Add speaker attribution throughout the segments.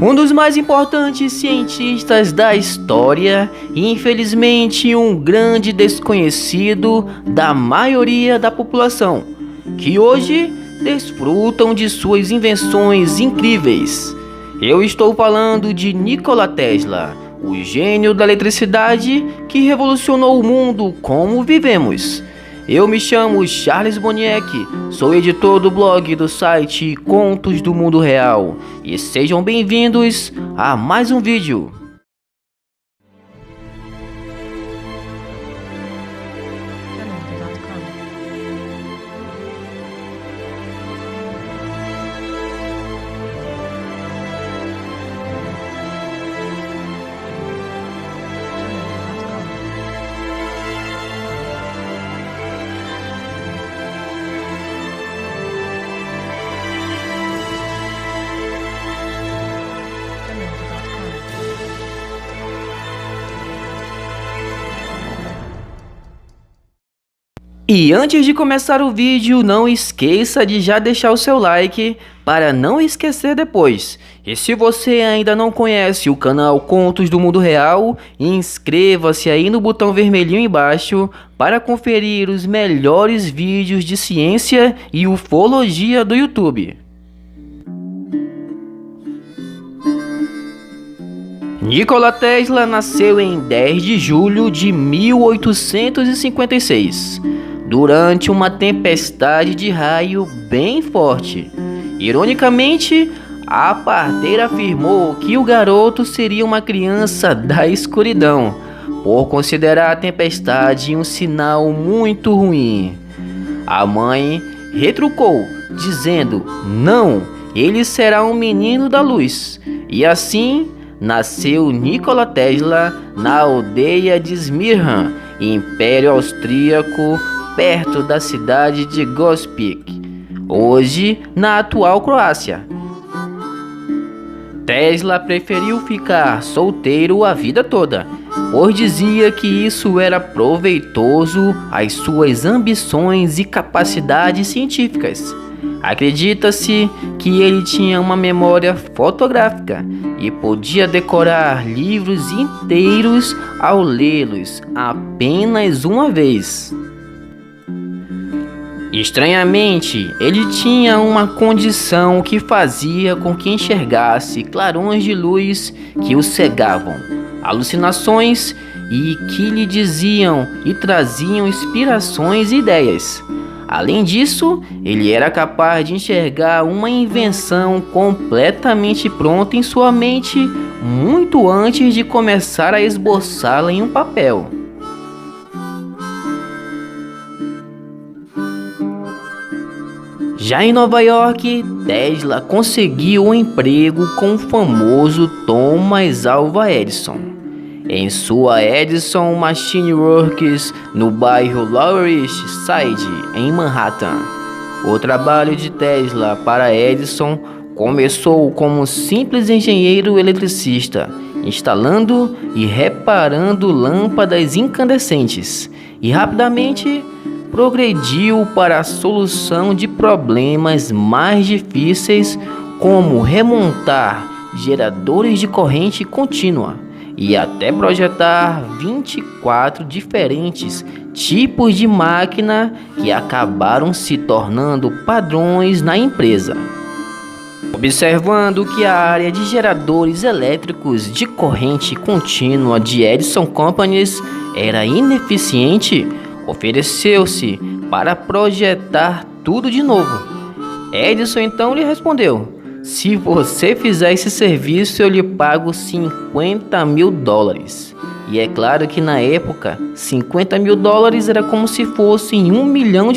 Speaker 1: Um dos mais importantes cientistas da história e infelizmente um grande desconhecido da maioria da população, que hoje desfrutam de suas invenções incríveis. Eu estou falando de Nikola Tesla, o gênio da eletricidade que revolucionou o mundo como vivemos. Eu me chamo Charles Boniek, sou editor do blog do site Contos do Mundo Real e sejam bem-vindos a mais um vídeo. E antes de começar o vídeo, não esqueça de já deixar o seu like para não esquecer depois. E se você ainda não conhece o canal Contos do Mundo Real, inscreva-se aí no botão vermelhinho embaixo para conferir os melhores vídeos de ciência e ufologia do YouTube. Nikola Tesla nasceu em 10 de julho de 1856. Durante uma tempestade de raio bem forte. Ironicamente, a parteira afirmou que o garoto seria uma criança da escuridão, por considerar a tempestade um sinal muito ruim. A mãe retrucou, dizendo: "Não, ele será um menino da luz." E assim nasceu Nikola Tesla na aldeia de Smyrna, Império Austríaco, perto da cidade de Gospić, hoje na atual Croácia. Tesla preferiu ficar solteiro a vida toda, pois dizia que isso era proveitoso às suas ambições e capacidades científicas. Acredita-se que ele tinha uma memória fotográfica e podia decorar livros inteiros ao lê-los apenas uma vez. Estranhamente, ele tinha uma condição que fazia com que enxergasse clarões de luz que o cegavam, alucinações e que lhe diziam e traziam inspirações e ideias. Além disso, ele era capaz de enxergar uma invenção completamente pronta em sua mente muito antes de começar a esboçá-la em um papel. Já em Nova York, Tesla conseguiu um emprego com o famoso Thomas Alva Edison, em sua Edison Machine Works, no bairro Lower East Side, em Manhattan. O trabalho de Tesla para Edison começou como simples engenheiro eletricista, instalando e reparando lâmpadas incandescentes, e rapidamente progrediu para a solução de problemas mais difíceis, como remontar geradores de corrente contínua e até projetar 24 diferentes tipos de máquina que acabaram se tornando padrões na empresa. Observando que a área de geradores elétricos de corrente contínua de Edison Companies era ineficiente, ofereceu-se para projetar tudo de novo. Edison então lhe respondeu: "Se você fizer esse serviço, eu lhe pago $50 mil." E é claro que na época, $50 mil era como se fossem $1 milhão.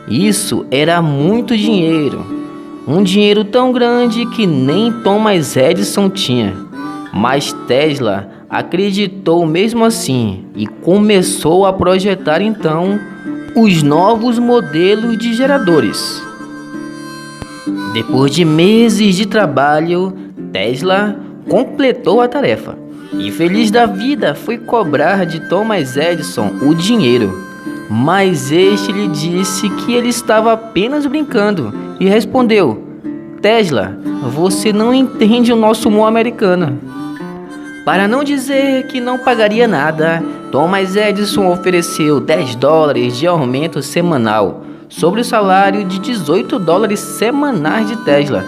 Speaker 1: Isso era muito dinheiro. Um dinheiro tão grande que nem Thomas Edison tinha. Mas Tesla acreditou mesmo assim e começou a projetar então os novos modelos de geradores. Depois de meses de trabalho, Tesla completou a tarefa e, feliz da vida, foi cobrar de Thomas Edison o dinheiro. mas este lhe disse que ele estava apenas brincando e respondeu: Tesla, você não entende o nosso humor americano. Para não dizer que não pagaria nada, Thomas Edison ofereceu $10 de aumento semanal sobre o salário de $18 semanais de Tesla.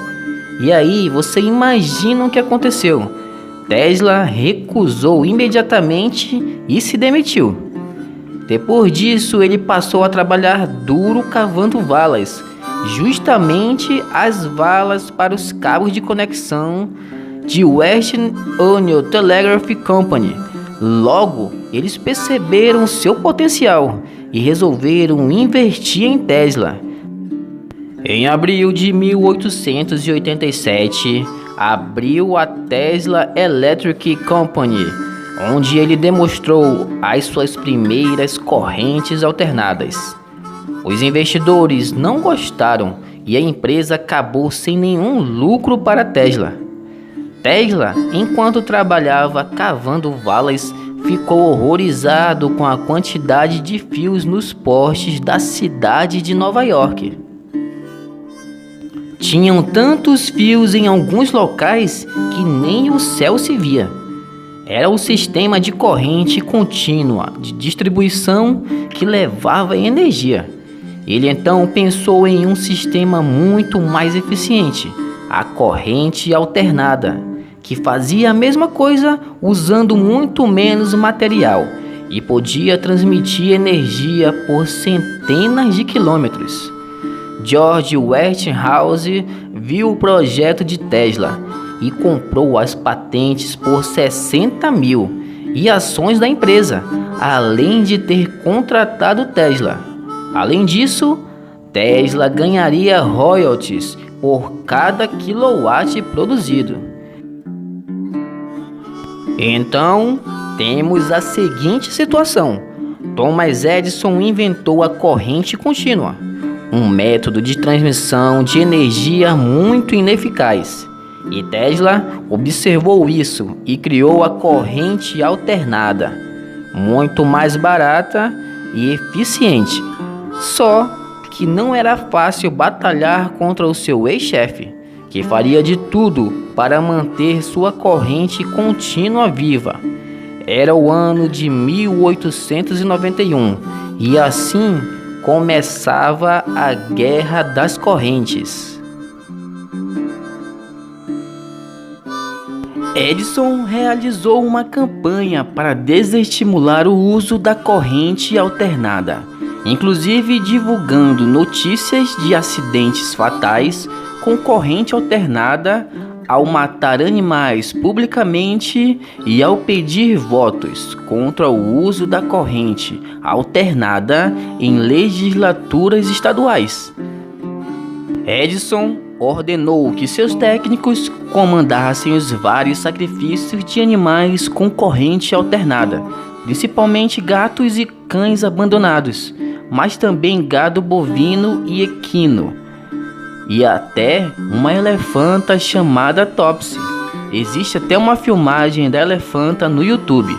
Speaker 1: E aí você imagina o que aconteceu? Tesla recusou imediatamente e se demitiu. Depois disso, ele passou a trabalhar duro cavando valas, justamente as valas para os cabos de conexão de Western Union Telegraph Company. Logo, eles perceberam seu potencial e resolveram investir em Tesla. Em abril de 1887, abriu a Tesla Electric Company, onde ele demonstrou as suas primeiras correntes alternadas. Os investidores não gostaram e a empresa acabou sem nenhum lucro para a Tesla. Tesla, enquanto trabalhava cavando valas, ficou horrorizado com a quantidade de fios nos postes da cidade de Nova York. Tinham tantos fios em alguns locais que nem o céu se via. Era o sistema de corrente contínua de distribuição que levava energia. Ele então pensou em um sistema muito mais eficiente, a corrente alternada, que fazia a mesma coisa usando muito menos material e podia transmitir energia por centenas de quilômetros. George Westinghouse viu o projeto de Tesla e comprou as patentes por 60 mil e ações da empresa, além de ter contratado Tesla. Além disso, Tesla ganharia royalties por cada quilowatt produzido. Então, temos a seguinte situação: Thomas Edison inventou a corrente contínua, um método de transmissão de energia muito ineficaz. E Tesla observou isso e criou a corrente alternada, muito mais barata e eficiente. Só que não era fácil batalhar contra o seu ex-chefe, que faria de tudo para manter sua corrente contínua viva. Era o ano de 1891 e assim começava a Guerra das Correntes. Edison realizou uma campanha para desestimular o uso da corrente alternada, inclusive divulgando notícias de acidentes fatais com corrente alternada, ao matar animais publicamente e ao pedir votos contra o uso da corrente alternada em legislaturas estaduais. Edison ordenou que seus técnicos comandassem os vários sacrifícios de animais com corrente alternada, principalmente gatos e cães abandonados, mas também gado bovino e equino, e até uma elefanta chamada Topsy. Existe até uma filmagem da elefanta no YouTube.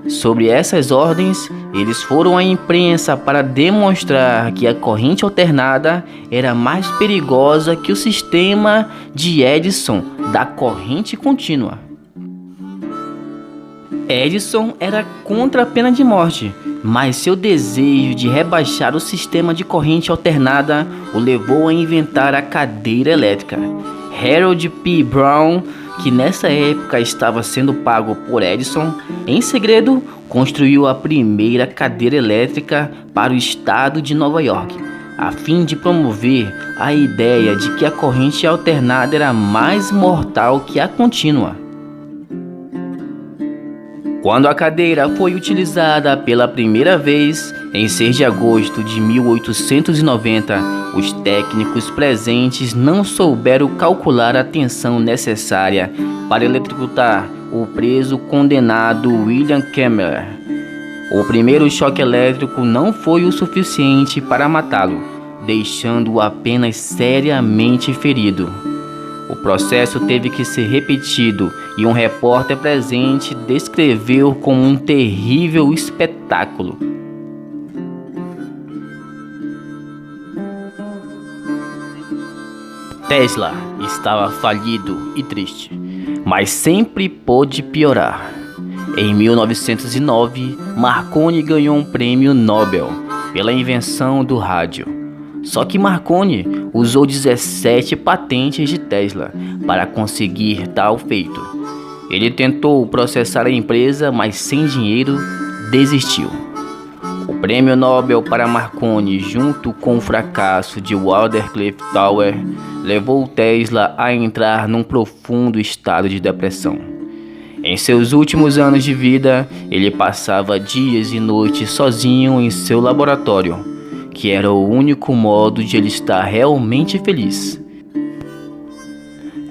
Speaker 1: Sobre essas ordens, eles foram à imprensa para demonstrar que a corrente alternada era mais perigosa que o sistema de Edison da corrente contínua. Edison era contra a pena de morte, mas seu desejo de rebaixar o sistema de corrente alternada o levou a inventar a cadeira elétrica. Harold P. Brown, que nessa época estava sendo pago por Edison, em segredo construiu a primeira cadeira elétrica para o estado de Nova York, a fim de promover a ideia de que a corrente alternada era mais mortal que a contínua. Quando a cadeira foi utilizada pela primeira vez, em 6 de agosto de 1890, os técnicos presentes não souberam calcular a tensão necessária para eletrocutar o preso condenado William Kemmler. O primeiro choque elétrico não foi o suficiente para matá-lo, deixando-o apenas seriamente ferido. O processo teve que ser repetido e um repórter presente descreveu como um terrível espetáculo. Tesla estava falido e triste, mas sempre pôde piorar. Em 1909, Marconi ganhou um prêmio Nobel pela invenção do rádio. Só que Marconi usou 17 patentes de Tesla para conseguir tal feito. Ele tentou processar a empresa, mas sem dinheiro, desistiu. O prêmio Nobel para Marconi, junto com o fracasso de Wardenclyffe Tower, levou Tesla a entrar num profundo estado de depressão. Em seus últimos anos de vida, ele passava dias e noites sozinho em seu laboratório, que era o único modo de ele estar realmente feliz.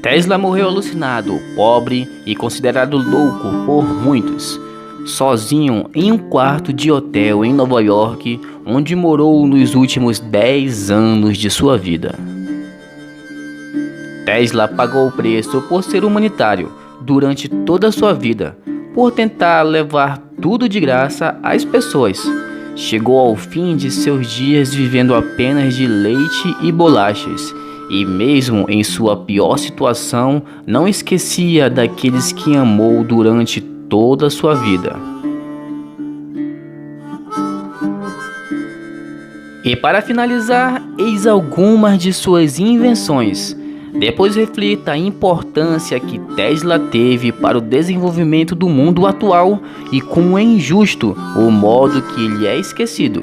Speaker 1: Tesla morreu alucinado, pobre e considerado louco por muitos, sozinho em um quarto de hotel em Nova York, onde morou nos últimos 10 anos de sua vida. Tesla pagou o preço por ser humanitário durante toda a sua vida, por tentar levar tudo de graça às pessoas. Chegou ao fim de seus dias vivendo apenas de leite e bolachas, e mesmo em sua pior situação, não esquecia daqueles que amou durante toda a sua vida. E para finalizar, eis algumas de suas invenções. Depois reflita a importância que Tesla teve para o desenvolvimento do mundo atual e como é injusto o modo que ele é esquecido.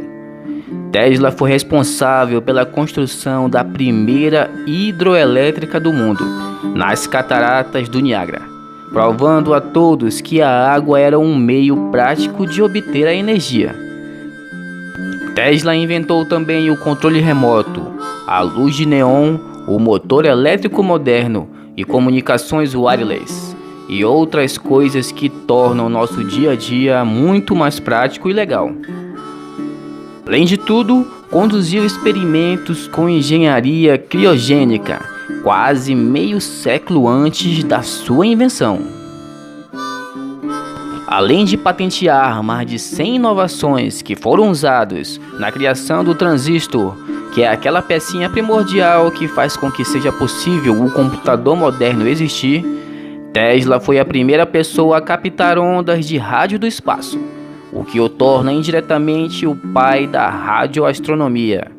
Speaker 1: Tesla foi responsável pela construção da primeira hidroelétrica do mundo, nas cataratas do Niágara, provando a todos que a água era um meio prático de obter a energia. Tesla inventou também o controle remoto, a luz de neon, o motor elétrico moderno e comunicações wireless, e outras coisas que tornam nosso dia a dia muito mais prático e legal. Além de tudo, conduziu experimentos com engenharia criogênica, quase meio século antes da sua invenção. Além de patentear mais de 100 inovações que foram usadas na criação do transistor, que é aquela pecinha primordial que faz com que seja possível o computador moderno existir, Tesla foi a primeira pessoa a captar ondas de rádio do espaço, o que o torna indiretamente o pai da radioastronomia.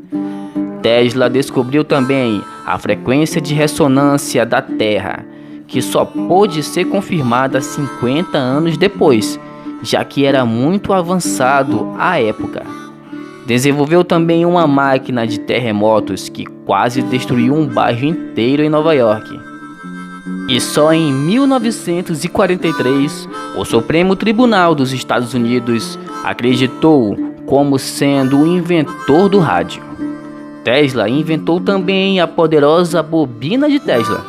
Speaker 1: Tesla descobriu também a frequência de ressonância da Terra, que só pôde ser confirmada 50 anos depois, já que era muito avançado à época. Desenvolveu também uma máquina de terremotos que quase destruiu um bairro inteiro em Nova York. E só em 1943, o Supremo Tribunal dos Estados Unidos acreditou como sendo o inventor do rádio. Tesla inventou também a poderosa bobina de Tesla,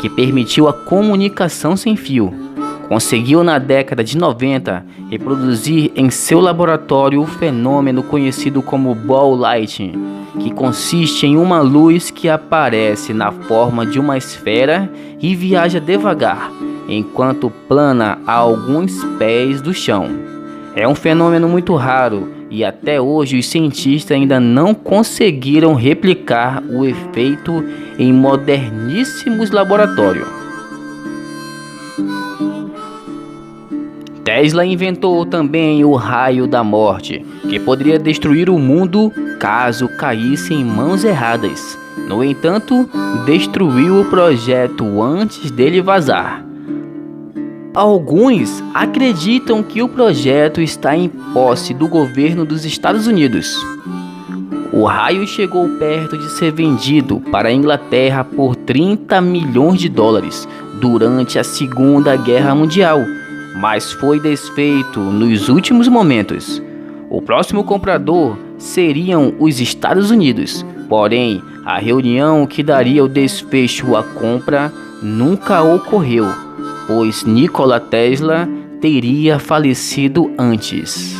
Speaker 1: que permitiu a comunicação sem fio. Conseguiu na década de 90 reproduzir em seu laboratório o fenômeno conhecido como ball lightning, que consiste em uma luz que aparece na forma de uma esfera e viaja devagar, enquanto plana a alguns pés do chão. É um fenômeno muito raro e até hoje os cientistas ainda não conseguiram replicar o efeito em moderníssimos laboratórios. Tesla inventou também o raio da morte, que poderia destruir o mundo caso caísse em mãos erradas. No entanto, destruiu o projeto antes dele vazar. Alguns acreditam que o projeto está em posse do governo dos Estados Unidos. O raio chegou perto de ser vendido para a Inglaterra por 30 milhões de dólares durante a Segunda Guerra Mundial, mas foi desfeito nos últimos momentos. O próximo comprador seriam os Estados Unidos, porém, a reunião que daria o desfecho à compra nunca ocorreu, pois Nikola Tesla teria falecido antes.